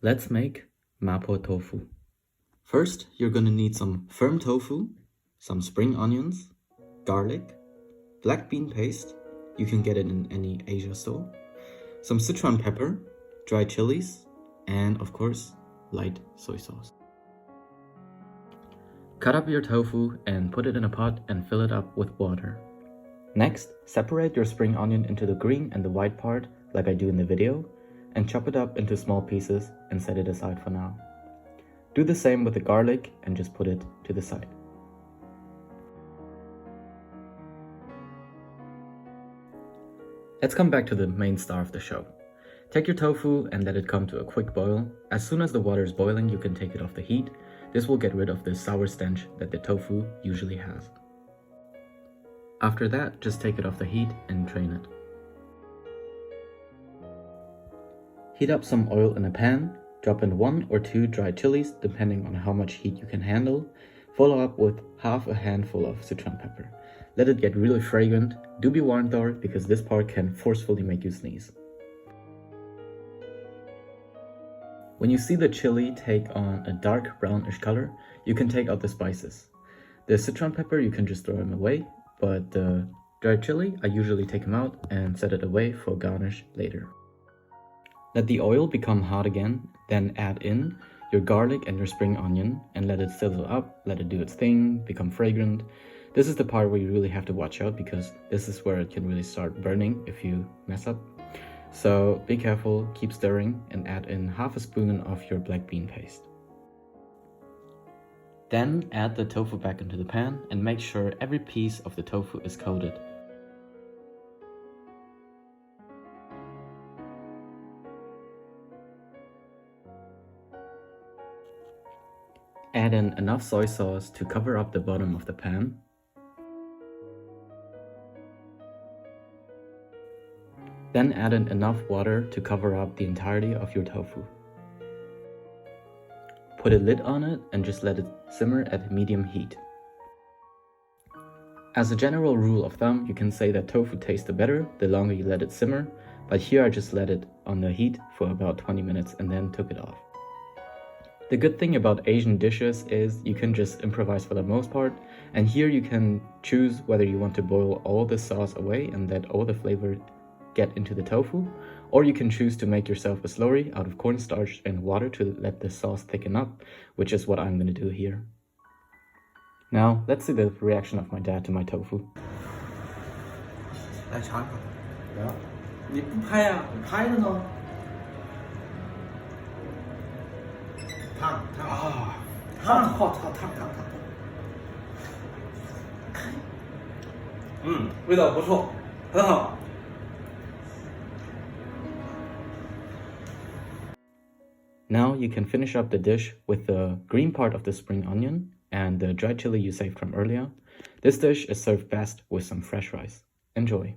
Let's make Mapo Tofu. First, you're gonna need some firm tofu, some spring onions, garlic, black bean paste, you can get it in any Asia store, some Sichuan pepper, dried chilies, and of course, light soy sauce. Cut up your tofu and put it in a pot and fill it up with water. Next, separate your spring onion into the green and the white part, like I do in the video, and chop it up into small pieces and set it aside for now. Do the same with the garlic and just put it to the side. Let's come back to the main star of the show. Take your tofu and let it come to a quick boil. As soon as the water is boiling, you can take it off the heat. This will get rid of the sour stench that the tofu usually has. After that, just take it off the heat and drain it. Heat up some oil in a pan, drop in 1 or 2 dried chilies depending on how much heat you can handle. Follow up with half a handful of Sichuan pepper. Let it get really fragrant. Do be warned though, because this part can forcefully make you sneeze. When you see the chili take on a dark brownish color, you can take out the spices. The Sichuan pepper you can just throw them away, but the dried chili I usually take them out and set it away for garnish later. Let the oil become hot again, then add in your garlic and your spring onion and let it sizzle up, let it do its thing, become fragrant. This is the part where you really have to watch out because this is where it can really start burning if you mess up. So be careful, keep stirring and add in half a spoon of your black bean paste. Then add the tofu back into the pan and make sure every piece of the tofu is coated. Add in enough soy sauce to cover up the bottom of the pan. Then add in enough water to cover up the entirety of your tofu. Put a lid on it and just let it simmer at medium heat. As a general rule of thumb, you can say that tofu tastes better the longer you let it simmer, but here I just let it on the heat for about 20 minutes and then took it off. The good thing about Asian dishes is you can just improvise for the most part, and here you can choose whether you want to boil all the sauce away and let all the flavor get into the tofu, or you can choose to make yourself a slurry out of cornstarch and water to let the sauce thicken up, which is what I'm going to do here. Now, let's see the reaction of my dad to my tofu. 来尝尝。你不拍呀？你拍着呢。烫啊！烫，烫。味道不错，很好。Now you can finish up the dish with the green part of the spring onion and the dried chili you saved from earlier. This dish is served best with some fresh rice. Enjoy!